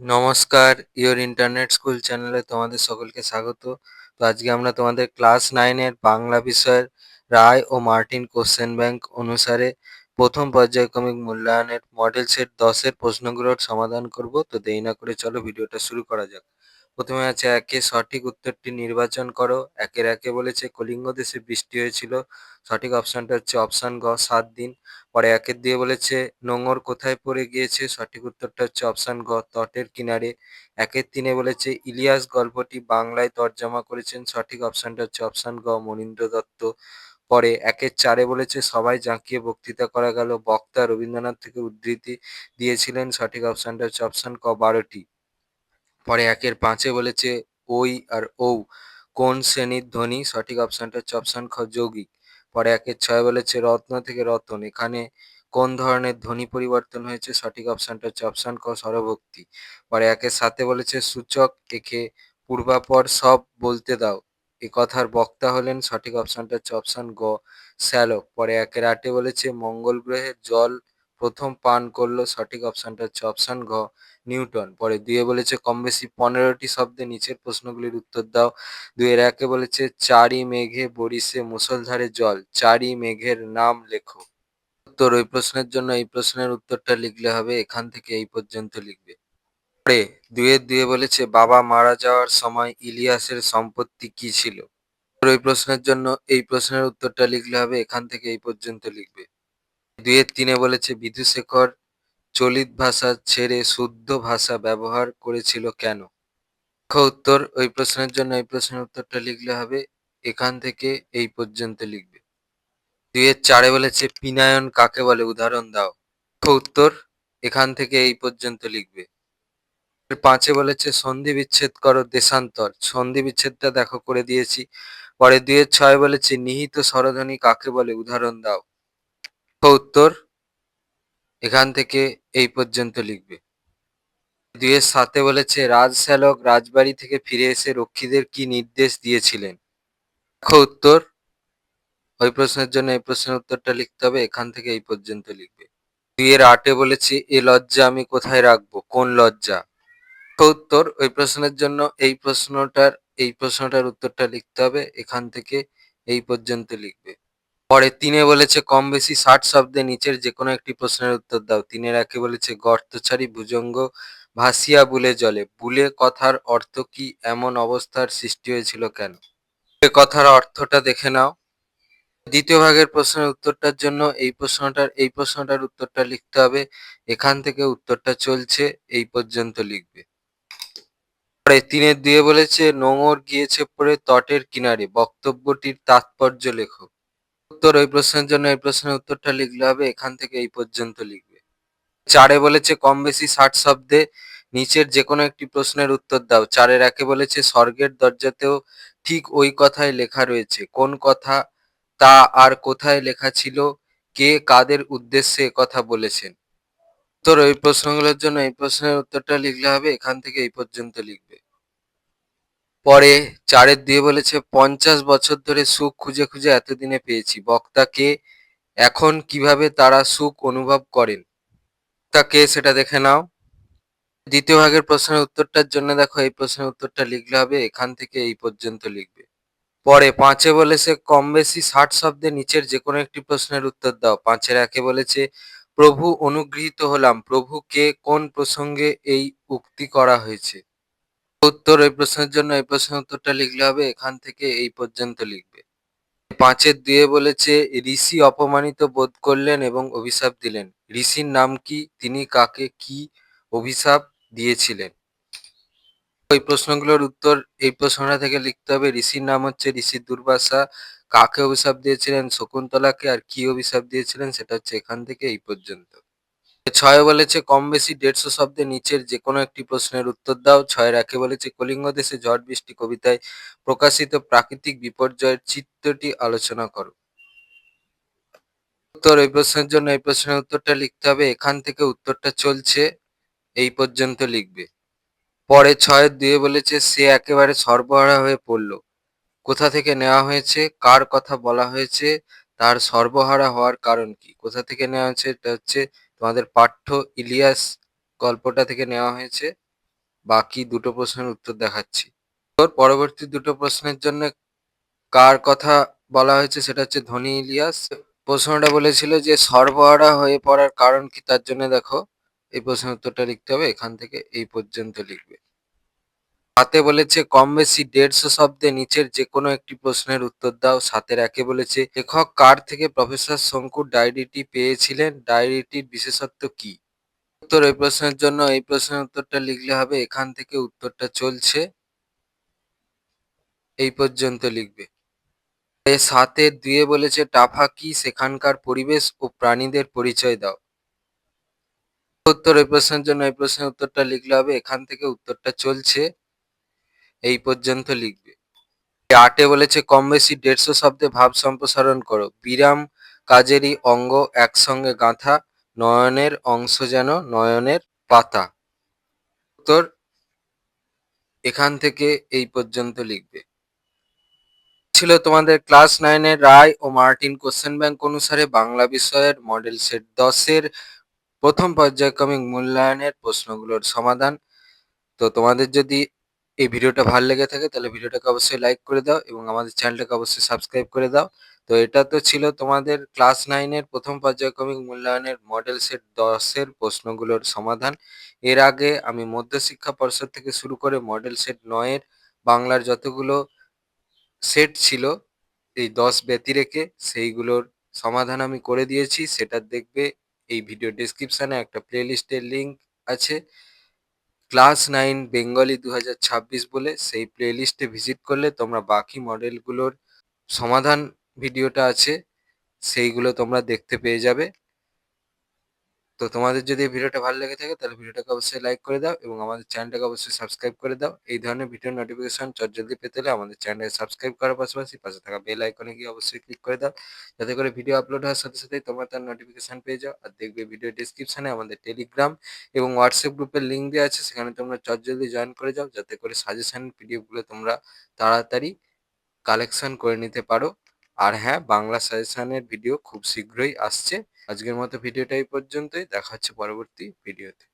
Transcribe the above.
নমস্কার, your internet school চ্যানেলে তোমাদের সকলকে স্বাগত। তো আজকে আমরা তোমাদের ক্লাস 9 এর বাংলা বিষয়ের রায় ও মার্টিন কোশ্চেন ব্যাংক অনুসারে প্রথম পর্যায়ক্রমিক মূল্যায়নের মডেল সেট 10 এর প্রশ্নগুলোর সমাধান করব। তো দেরি না করে চলো ভিডিওটা শুরু করা যাক। প্রথমে আছে একে সঠিক উত্তরটি নির্বাচন করো। একের একে বলেছে কলিঙ্গ দেশে বৃষ্টি হয়েছিল। সঠিক অপশনটা হচ্ছে অপশন গ 7 দিন। পরে একের দিয়ে বলেছে নোঙর কোথায় পড়ে গিয়েছে, সঠিক উত্তরটা হচ্ছে অপশন গ তটের কিনারে। একের তিনে বলেছে ইলিয়াস গল্পটি বাংলায় তর্জমা করেছেন, সঠিক অপশনটা হচ্ছে অপশন গ মনীন্দ্র দত্ত। পরে একের চারে বলেছে সবাই জাঁকিয়ে বক্তৃতা করা গেল, বক্তা রবীন্দ্রনাথ থেকে উদ্ধৃতি দিয়েছিলেন, সঠিক অপশনটা হচ্ছে অপশন ক 12টি। পরে একের পাঁচে বলেছে ওই আর ঔ কোন শ্রেণীর ধ্বনি, সঠিক অপশনটা হচ্ছে অপশন খ যৌগিক। পরে একের ছয় বলেছে রত্ন থেকে রতন এখানে কোন ধরনের ধ্বনি পরিবর্তন হয়েছে, সঠিক অপশনটা হচ্ছে অপশন ক স্বরভক্তি। পরে একের সাথে বলেছে সূচক একে পূর্বাপর সব বলতে দাও, এ কথার বক্তা হলেন, সঠিক অপশনটা হচ্ছে অপশন গ শ্যালক। পরে একের আটে বলেছে মঙ্গল গ্রহের জল প্রথম পান করলো, সঠিক অপশনটা হচ্ছে অপশন ঘ নিউটন। পরে দুইয়ে বলেছে কম বেশি 15টি শব্দে নিচের প্রশ্নগুলির উত্তর দাও। দুইয়ের একে বলেছে চারি মেঘে বরিশে মুষলধারে জল, চারি মেঘের নাম লেখো। উত্তর ওই প্রশ্নের জন্য এই প্রশ্নের উত্তরটা লিখলে হবে এখান থেকে এই পর্যন্ত লিখবে। পরে দুইয়ের দুয়ে বলেছে বাবা মারা যাওয়ার সময় ইলিয়াসের সম্পত্তি কি ছিল। ওই প্রশ্নের জন্য এই প্রশ্নের উত্তরটা লিখলে হবে এখান থেকে এই পর্যন্ত লিখবে। দুইয়ের তিনে বলেছে বিধুশেখর চলিত ভাষা ছেড়ে শুদ্ধ ভাষা ব্যবহার করেছিল কেন। উত্তর ওই প্রশ্নের জন্য এই প্রশ্নের উত্তরটা লিখলে হবে এখান থেকে এই পর্যন্ত লিখবে। দুইয়ের চারে বলেছে পিনায়ন কাকে বলে উদাহরণ দাও। উত্তর এখান থেকে এই পর্যন্ত লিখবে। পাঁচে বলেছে সন্ধি বিচ্ছেদ করো দেশান্তর, সন্ধি বিচ্ছেদটা দেখো করে দিয়েছি। পরে দুইয়ের ছয় বলেছে নিহিত স্বরধ্বনি কাকে বলে উদাহরণ দাও। উত্তর এখান থেকে এই পর্যন্ত লিখবে। দুইয়ের সাথে বলেছে রাজশ্যালক রাজবাড়ি থেকে ফিরে এসে রক্ষীদের কি নির্দেশ দিয়েছিলেন। উত্তর ওই প্রশ্নের জন্য এই প্রশ্নের উত্তরটা লিখতে হবে এখান থেকে এই পর্যন্ত লিখবে। দুইয়ের আটে বলেছে এ লজ্জা আমি কোথায় রাখবো, কোন লজ্জা। উত্তর ওই প্রশ্নের জন্য এই প্রশ্নটার উত্তরটা লিখতে হবে এখান থেকে এই পর্যন্ত লিখবে। পরে তিনে বলেছে কম বেশি 60 শব্দে নিচের যে কোনো একটি প্রশ্নের উত্তর দাও। তিনের একে বলেছে গর্তছাড়ি ভুজঙ্গ ভাসিয়া বুলে জলে, বুলে কথার অর্থ কি, এমন অবস্থার সৃষ্টি হয়েছিল কেন। এ কথার অর্থটা দেখে নাও। দ্বিতীয় ভাগের প্রশ্নের উত্তরটার জন্য এই প্রশ্নটার উত্তরটা লিখতে হবে এখান থেকে উত্তরটা চলছে এই পর্যন্ত লিখবে। পরে তিনের দুয়ে বলেছে নোঙর গিয়েছে পড়ে তটের কিনারে, বক্তব্যটির তাৎপর্য লেখো। উত্তর ওই প্রশ্নের জন্য এই প্রশ্নের উত্তরটা লিখলে হবে এখান থেকে এই পর্যন্ত লিখবে। চারে বলেছে কম বেশি 60 শব্দে নিচের যে কোনো একটি প্রশ্নের উত্তর দাও। চারের একে বলেছে স্বর্গের দরজাতেও ঠিক ওই কথাই লেখা রয়েছে, কোন কথা তা আর কোথায় লেখা ছিল, কে কাদের উদ্দেশ্যে কথা বলেছেন। উত্তর ওই প্রশ্নগুলোর জন্য এই প্রশ্নের উত্তরটা লিখলে হবে এখান থেকে এই পর্যন্ত লিখবে। পরে চারের দিয়ে বলেছে 50 বছর ধরে সুখ খুঁজে খুঁজে এতদিনে পেয়েছি, বক্তাকে এখন কিভাবে তারা সুখ অনুভব করেন। তা কে সেটা দেখে নাও। দ্বিতীয় ভাগের প্রশ্নের উত্তরটার জন্য দেখো এই প্রশ্নের উত্তরটা লিখলে হবে এখান থেকে এই পর্যন্ত লিখবে। পরে পাঁচে বলেছে কম বেশি 60 শব্দে নিচের যে কোনো একটি প্রশ্নের উত্তর দাও। পাঁচের একে বলেছে প্রভু অনুগৃহীত হলাম, প্রভুকে কোন প্রসঙ্গে এই উক্তি করা হয়েছে। উত্তর ওই প্রশ্নের জন্য এই প্রশ্নের উত্তরটা লিখলে হবে এখান থেকে এই পর্যন্ত লিখবে। পাঁচের দুয়ে বলেছে ঋষি অপমানিত বোধ করলেন এবং অভিশাপ দিলেন, ঋষির নাম কি, তিনি কাকে কি অভিশাপ দিয়েছিলেন। ওই প্রশ্নগুলোর উত্তর এই প্রশ্নটা থেকে লিখতে হবে। ঋষির নাম হচ্ছে ঋষি দুর্বাসা, কাকে অভিশাপ দিয়েছিলেন শকুন্তলাকে, আর কি অভিশাপ দিয়েছিলেন সেটা হচ্ছে এখান থেকে এই পর্যন্ত। ছয় বলেছে কম বেশি 150 শব্দে নিচের যে কোনো একটি প্রশ্নের উত্তর দাও। ছয়ের একে বলেছে কলিঙ্গ দেশে ঝড় বৃষ্টি কবিতায় প্রকাশিত প্রাকৃতিক বিপর্যয়ের চিত্রটি আলোচনা করো। উত্তর এই প্রশ্নের জন্য এই প্রশ্নের উত্তরটা লিখতে হবে এখান থেকে উত্তরটা চলছে এই পর্যন্ত লিখবে। পরে ছয়ের দুয়ে বলেছে সে একেবারে সর্বহারা হয়ে পড়ল, কোথা থেকে নেওয়া হয়েছে, কার কথা বলা হয়েছে, তার সর্বহারা হওয়ার কারণ কি। কোথা থেকে নেওয়া হয়েছে, এটা হচ্ছে তোমাদের পাঠ্য ইলিয়াস গল্পটা থেকে নেওয়া হয়েছে। বাকি দুটো প্রশ্নের উত্তর দেখাচ্ছি। তোর পরবর্তী দুটো প্রশ্নের জন্য কার কথা বলা হয়েছে সেটা হচ্ছে ধনী ইলিয়াস। প্রশ্নটা বলেছিল যে সর্বহারা হয়ে পড়ার কারণ কি, তার জন্য দেখো এই প্রশ্নের উত্তরটা লিখতে হবে, এখান থেকে এই পর্যন্ত লিখবে। সাথে বলেছে কম বেশি 150 শব্দে নিচের যে কোনো একটি প্রশ্নের উত্তর দাও। সাতের একে বলেছে লেখক কার থেকে প্রফেসর শঙ্কুর ডায়েরিটি পেয়েছিলেন, ডায়েরিটির বিশেষত্ব কি। উত্তর এই প্রশ্নের জন্য এই প্রশ্নের উত্তরটা লিখলে হবে, এখান থেকে উত্তরটা চলছে এই পর্যন্ত লিখবে। এ সাতের দুয়ে বলেছে টাফা কি, সেখানকার পরিবেশ ও প্রাণীদের পরিচয় দাও। উত্তর এই প্রশ্নের জন্য এই প্রশ্নের উত্তরটা লিখলে হবে, এখান থেকে উত্তরটা চলছে এই পর্যন্ত লিখবে। আটে বলেছে কম বেশি 150 শব্দে ভাব সম্প্রসারণ করো। বিরাম কাজেরই অঙ্গ একসঙ্গে গাঁথা, নয়নের অংশ যেন নয়নের পাতা। উত্তর এখান থেকে এই পর্যন্ত লিখবে। ছিল তোমাদের ক্লাস 9 এর রায় ও মার্টিন কোশ্চেন ব্যাংক অনুসারে বাংলা বিষয়ের মডেল সেট 10 এর প্রথম পর্যায়ক্রমিক মূল্যায়নের প্রশ্নগুলোর সমাধান। তো তোমাদের যদি এই ভিডিওটা ভালো লেগে থাকে তাহলে ভিডিওটাকে অবশ্যই লাইক করে দাও এবং আমাদের চ্যানেলটাকে অবশ্যই সাবস্ক্রাইব করে দাও। তো এটা তো ছিল তোমাদের ক্লাস 9 এর প্রথম পর্যায়ক্রমিক মূল্যায়নের মডেল সেট 10 এর প্রশ্নগুলোর সমাধান। এর আগে আমি মধ্যশিক্ষা পর্ষদ থেকে শুরু করে মডেল সেট 9 এর বাংলার যতগুলো সেট ছিল এই 10 ব্যতি রেখে সেইগুলোর সমাধান আমি করে দিয়েছি, সেটা দেখবে এই ভিডিও ডেসক্রিপশনে একটা প্লেলিস্টের লিঙ্ক আছে, ক্লাস 9 বেঙ্গলি 2026 বলে। সেই প্লেলিস্টে ভিজিট করলে তোমরা বাকি মডেলগুলোর সমাধান ভিডিওটা আছে সেইগুলো তোমরা দেখতে পেয়ে যাবে। তো তোমাদের যদি এই ভিডিওটা ভালো লেগে থাকে তাহলে ভিডিওটাকে অবশ্যই লাইক করে দাও এবং আমাদের চ্যানেলটাকে অবশ্যই সাবস্ক্রাইব করে দাও। এই ধরনের ভিডিও নোটিফিকেশন চটজলদি পেতে হলে আমাদের চ্যানেলকে সাবস্ক্রাইব করার পাশাপাশি পাশে থাকা বেল আইকনে গিয়ে অবশ্যই ক্লিক করে দাও, যাতে করে ভিডিও আপলোড হওয়ার সাথে সাথেই তোমরা তার নোটিফিকেশন পেয়ে যাও। আর দেখবে ভিডিও ডেসক্রিপশনে আমাদের টেলিগ্রাম এবং হোয়াটসঅ্যাপ গ্রুপের লিঙ্ক দেওয়া আছে, সেখানে তোমরা চটজলদি জয়েন করে যাও, যাতে করে সাজেশন পিডিএফগুলো তোমরা তাড়াতাড়ি কালেকশন করে নিতে পারো। আর হ্যাঁ, বাংলা সাজেশনের ভিডিও খুব শীঘ্রই আসছে। আজকের মতো ভিডিওটা এই পর্যন্তই, দেখা হচ্ছে পরবর্তী ভিডিওতে।